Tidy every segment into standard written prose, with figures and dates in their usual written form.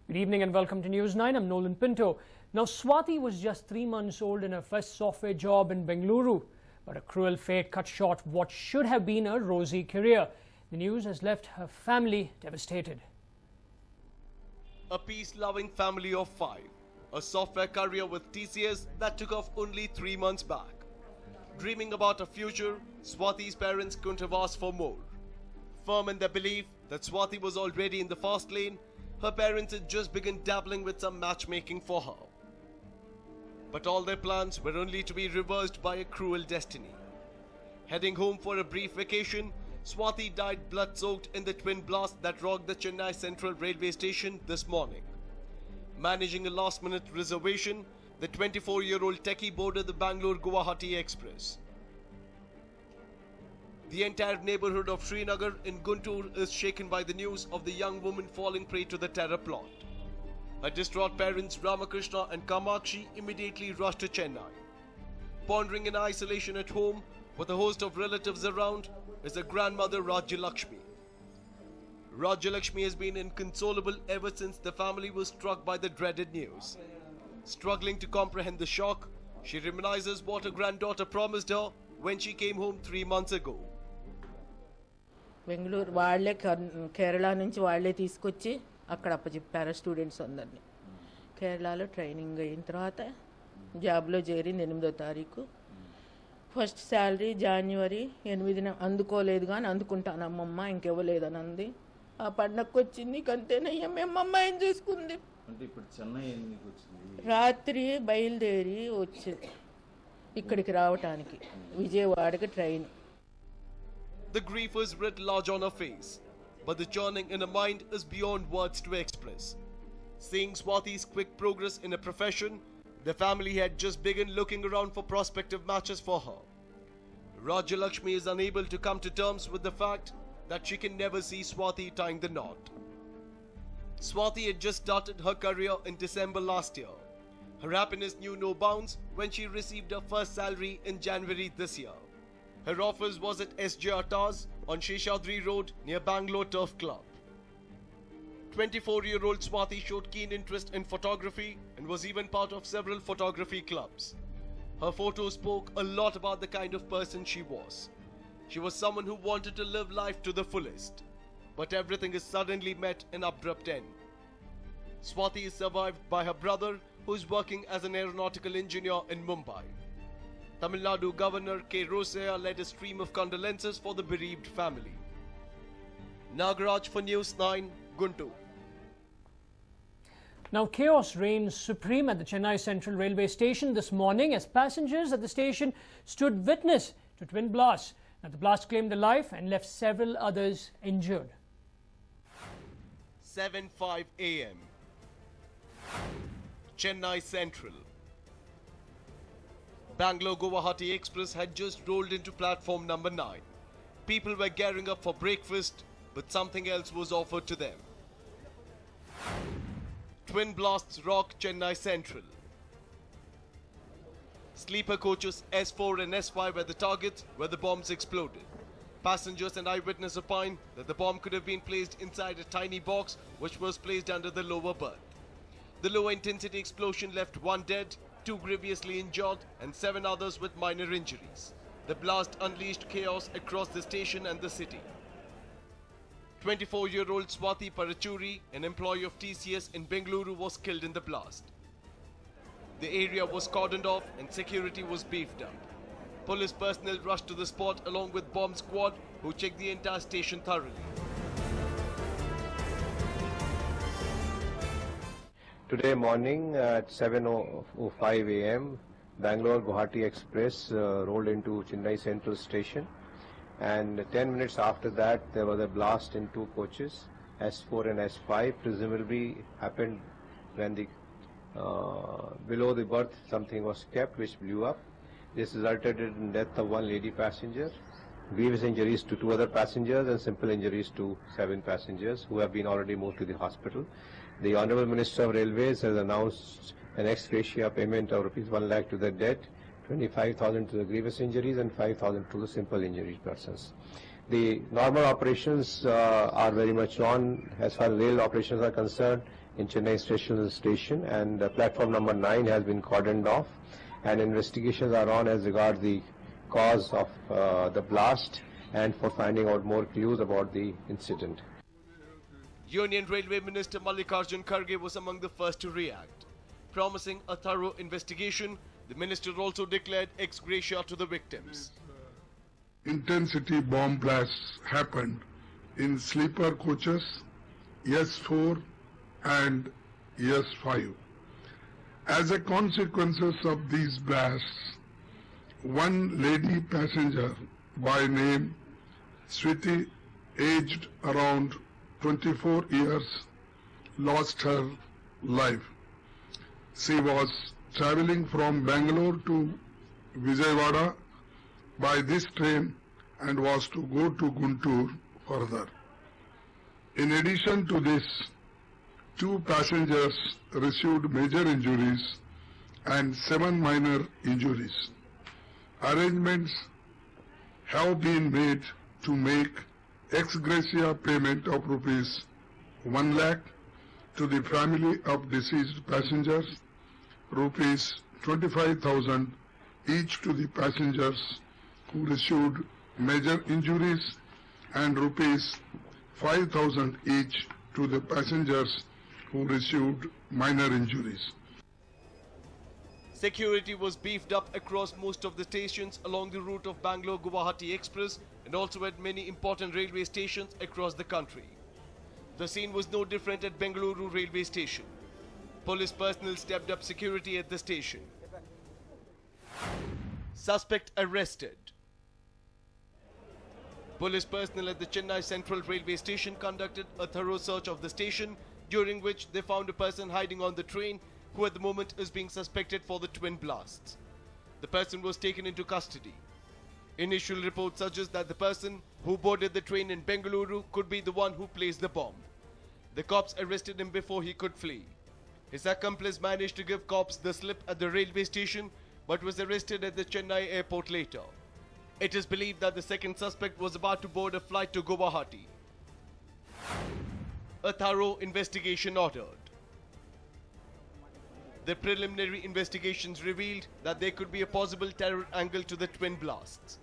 Good evening and welcome to News 9. I'm Nolan Pinto. Now, Swati was just 3 months old in her first software job in Bengaluru, but a cruel fate cut short what should have been a rosy career. The news has left her family devastated. A peace-loving family of 5. A software career with TCS that took off only 3 months back. Dreaming about a future, Swati's parents couldn't have asked for more. Firm in their belief that Swati was already in the fast lane, her parents had just begun dabbling with some matchmaking for her. But all their plans were only to be reversed by a cruel destiny. Heading home for a brief vacation, Swati died blood-soaked in the twin blast that rocked the Chennai Central Railway Station this morning. Managing a last-minute reservation, the 24-year-old techie boarded the Bangalore-Guwahati Express. The entire neighborhood of Srinagar in Guntur is shaken by the news of the young woman falling prey to the terror plot. Her distraught parents Ramakrishna and Kamakshi immediately rushed to Chennai. Pondering in isolation at home with a host of relatives around is her grandmother Rajyalakshmi. Rajyalakshmi has been inconsolable ever since the family was struck by the dreaded news. Struggling to comprehend the shock, she reminisces what her granddaughter promised her when she came home 3 months ago. Bengaluru వాళ్ళే కేరళ నుంచి వాళ్ళే తీసుకొచ్చి అక్కడ అప్పచెప్పారు students అందరినీ. కేరళలో training అయిన తర్వాత జాబ్లో చేరింది 8వ తారీఖు. ఫస్ట్ శాలరీ జనవరి 8న అందుకోలేదు కానీ అందుకుంటాను అమ్మమ్మ ఇంకెవ్వలేదని అంది. ఆ పండగకు వచ్చింది కంతేనయ్యా మేము అమ్మాయిని చూసుకుంది. రాత్రి బయలుదేరి వచ్చేది ఇక్కడికి రావటానికి విజయవాడకి train. The grief is writ large on her face, but the churning in her mind is beyond words to express. Seeing Swati's quick progress in her profession, the family had just begun looking around for prospective matches for her. Rajyalakshmi is unable to come to terms with the fact that she can never see Swati tying the knot. Swati had just started her career in December last year. Her happiness knew no bounds when she received her first salary in January this year. Her office was at SJ Atas on Sheshadri Road near Bangalore Turf Club. 24-year-old Swati showed keen interest in photography and was even part of several photography clubs. Her photos spoke a lot about the kind of person she was. She was someone who wanted to live life to the fullest. But everything is suddenly met an abrupt end. Swati is survived by her brother, who is working as an aeronautical engineer in Mumbai. Tamil Nadu Governor K. Rosaya led a stream of condolences for the bereaved family. Nagaraj for News 9, Guntur. Now, chaos reigns supreme at the Chennai Central Railway Station this morning as passengers at the station stood witness to twin blasts. Now, the blast claimed a life and left several others injured. 7:05 a.m. Chennai Central. Bangalore-Guwahati Express had just rolled into platform number 9. People were gearing up for breakfast, but something else was offered to them. Twin blasts rock Chennai Central. Sleeper coaches S4 and S5 were the targets where the bombs exploded. Passengers and eyewitness opine that the bomb could have been placed inside a tiny box which was placed under the lower berth. The low-intensity explosion left 1 dead, 2 grievously injured and 7 others with minor injuries. The blast unleashed chaos across the station and the city. 24-year-old Swati Parachuri, an employee of TCS in Bengaluru, was killed in the blast. The area was cordoned off and security was beefed up. Police personnel rushed to the spot along with bomb squad who checked the entire station thoroughly. Today morning at 7:05 a.m., Bangalore-Guwahati Express rolled into Chennai Central Station, and 10 minutes after that there was a blast in 2 coaches, S4 and S5. Presumably happened when the below the berth something was kept which blew up. This resulted in death of 1 lady passenger, grievous injuries to 2 other passengers and simple injuries to 7 passengers who have been already moved to the hospital. The Honorable Minister of Railways has announced an ex gratia payment of ₹1 lakh to the dead, 25,000 to the grievous injuries and 5,000 to the simple injured persons. The normal operations are very much on as far as rail operations are concerned. in Chennai station, and platform number 9 has been cordoned off, and investigations are on as regards the cause of the blast and for finding out more clues about the incident. Union Railway Minister Mallikarjun Kharge was among the first to react. Promising a thorough investigation, the minister also declared ex gratia to the victims. Intensity bomb blasts happened in sleeper coaches S4 and S5. As a consequence of these blasts, one lady passenger by name Switi, aged around 24 years, lost her life. She was traveling from Bangalore to Vijayawada by this train and was to go to Guntur further. In addition to this, 2 passengers received major injuries and 7 minor injuries. Arrangements have been made to make ex gratia payment of rupees 1 lakh to the family of deceased passengers, rupees 25,000 each to the passengers who received major injuries, and rupees 5,000 each to the passengers who received minor injuries. Security was beefed up across most of the stations along the route of Bangalore-Guwahati Express and also at many important railway stations across the country. The scene was no different at Bengaluru railway station. Police personnel stepped up security at the station. Suspect arrested. Police personnel at the Chennai Central Railway Station conducted a thorough search of the station, during which they found a person hiding on the train who at the moment is being suspected for the twin blasts. The person was taken into custody. Initial reports suggest that the person who boarded the train in Bengaluru could be the one who placed the bomb. The cops arrested him before he could flee. His accomplice managed to give cops the slip at the railway station but was arrested at the Chennai airport later. It is believed that the second suspect was about to board a flight to Guwahati. A thorough investigation ordered. The preliminary investigations revealed that there could be a possible terror angle to the twin blasts.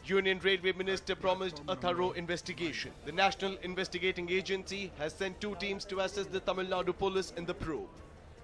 Union Railway Minister promised a thorough investigation. The National Investigating Agency has sent 2 teams to assist the Tamil Nadu police in the probe.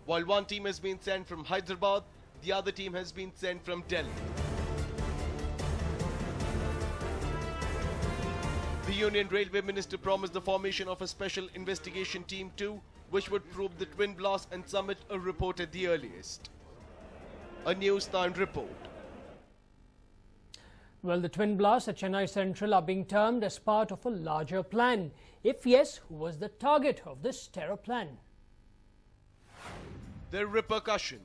While one team has been sent from Hyderabad, the other team has been sent from Delhi. The Union Railway Minister promised the formation of a special investigation team too, which would probe the twin blast and submit a report at the earliest. A News9 report. Well, the twin blasts at Chennai Central are being termed as part of a larger plan. If yes, who was the target of this terror plan? The repercussion.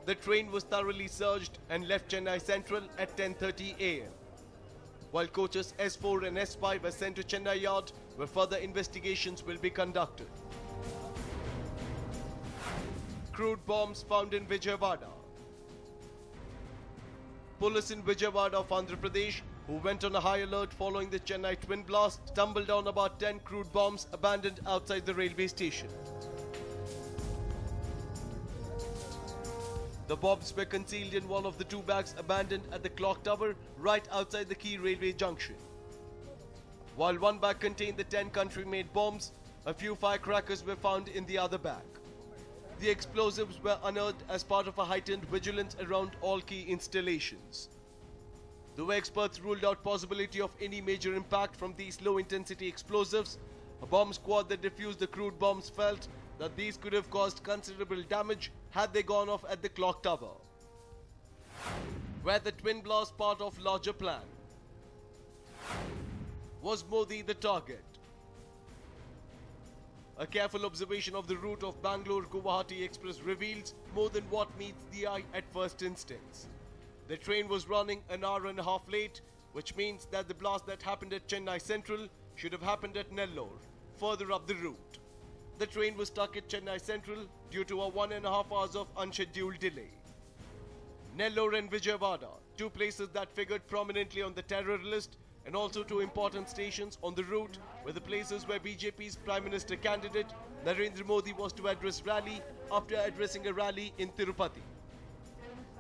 The train was thoroughly searched and left Chennai Central at 10:30 a.m. While coaches S4 and S5 were sent to Chennai Yard, where further investigations will be conducted. Crude bombs found in Vijayawada. Police in Vijayawada of Andhra Pradesh, who went on a high alert following the Chennai twin blast, stumbled on about 10 crude bombs abandoned outside the railway station. The bombs were concealed in one of the 2 bags abandoned at the clock tower right outside the key railway junction. While one bag contained the 10 country-made bombs, a few firecrackers were found in the other bag. The explosives were unearthed as part of a heightened vigilance around all key installations. Though experts ruled out possibility of any major impact from these low-intensity explosives, a bomb squad that defused the crude bombs felt that these could have caused considerable damage had they gone off at the clock tower. Were the twin blast part of larger plan? Was Modi the target? A careful observation of the route of Bangalore-Guwahati Express reveals more than what meets the eye at first instance. The train was running an hour and a half late, which means that the blast that happened at Chennai Central should have happened at Nellore, further up the route. The train was stuck at Chennai Central due to a 1.5 hours of unscheduled delay. Nellore and Vijayawada, 2 places that figured prominently on the terror list and also 2 important stations on the route were the places where BJP's Prime Minister candidate Narendra Modi was to address rally after addressing a rally in Tirupati.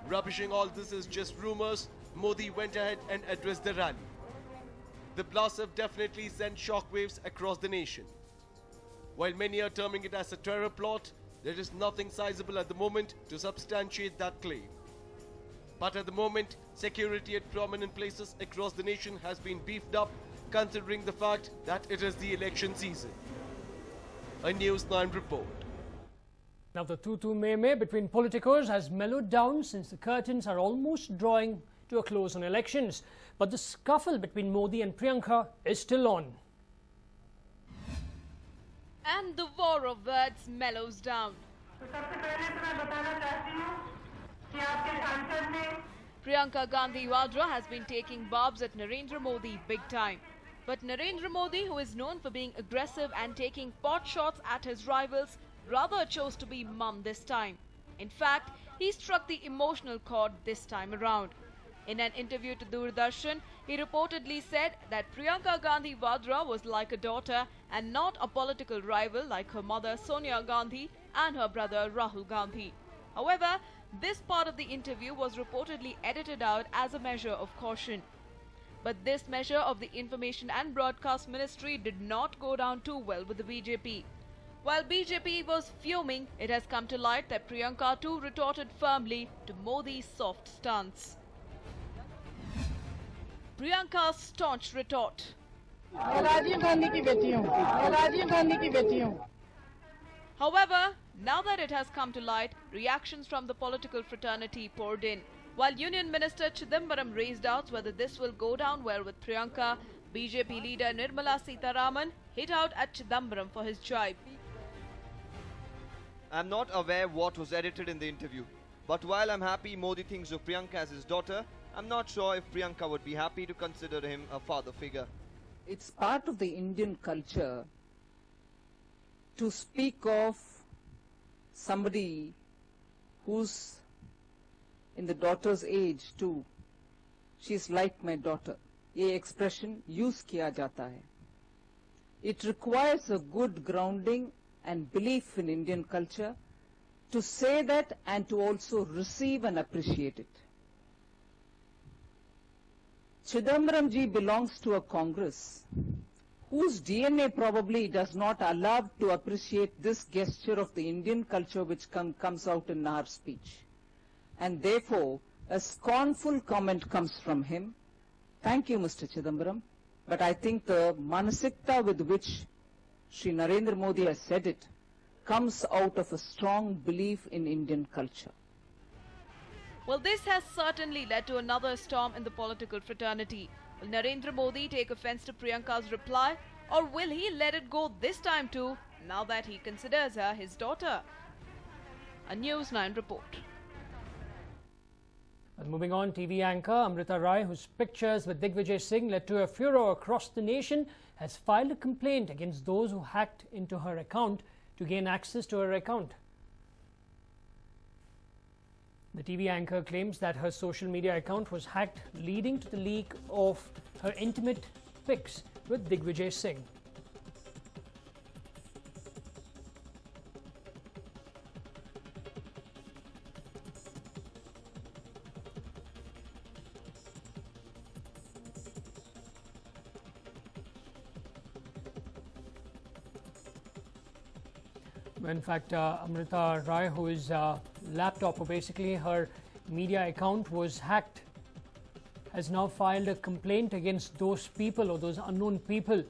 Rubbishing all this as just rumors, Modi went ahead and addressed the rally. The blasts have definitely sent shockwaves across the nation. While many are terming it as a terror plot, there is nothing sizable at the moment to substantiate that claim. But at the moment, security at prominent places across the nation has been beefed up, considering the fact that it is the election season. A News9 report. Now the tu-tu meh-meh between politicos has mellowed down since the curtains are almost drawing to a close on elections. But the scuffle between Modi and Priyanka is still on. And the war of words mellows down. Priyanka Gandhi Vadra has been taking barbs at Narendra Modi big time. But Narendra Modi, who is known for being aggressive and taking pot shots at his rivals, rather chose to be mum this time. In fact, he struck the emotional chord this time around. In an interview to Doordarshan, he reportedly said that Priyanka Gandhi Vadra was like a daughter and not a political rival like her mother Sonia Gandhi and her brother Rahul Gandhi. However, this part of the interview was reportedly edited out as a measure of caution. But this measure of the Information and Broadcast Ministry did not go down too well with the BJP. While BJP was fuming, it has come to light that Priyanka too retorted firmly to Modi's soft stance. Priyanka's staunch retort. However, now that it has come to light, reactions from the political fraternity poured in. While Union Minister Chidambaram raised doubts whether this will go down well with Priyanka, BJP leader Nirmala Sitharaman hit out at Chidambaram for his jibe. I'm not aware what was edited in the interview, but while I'm happy Modi thinks of Priyanka as his daughter, I'm not sure if Priyanka would be happy to consider him a father figure. It's part of the Indian culture to speak of somebody who's in the daughter's age too. She's like my daughter. ये expression use किया जाता है. It requires a good grounding and belief in Indian culture to say that and to also receive and appreciate it. Chidambaram ji belongs to a Congress whose DNA probably does not allow to appreciate this gesture of the Indian culture which comes out in our speech. And therefore, a scornful comment comes from him. Thank you, Mr. Chidambaram. But I think the manasikta with which Shri Narendra Modi has said it comes out of a strong belief in Indian culture. Well, this has certainly led to another storm in the political fraternity. Will Narendra Modi take offense to Priyanka's reply, or will he let it go this time too, now that he considers her his daughter? A News9 report. Moving on, TV anchor Amrita Rai, whose pictures with Digvijay Singh led to a furor across the nation, has filed a complaint against those who hacked into her account to gain access to her account. The TV anchor claims that her social media account was hacked, leading to the leak of her intimate pics with Digvijay Singh. In fact, Amrita Rai, whose laptop, or basically her media account, was hacked, has now filed a complaint against those people or those unknown people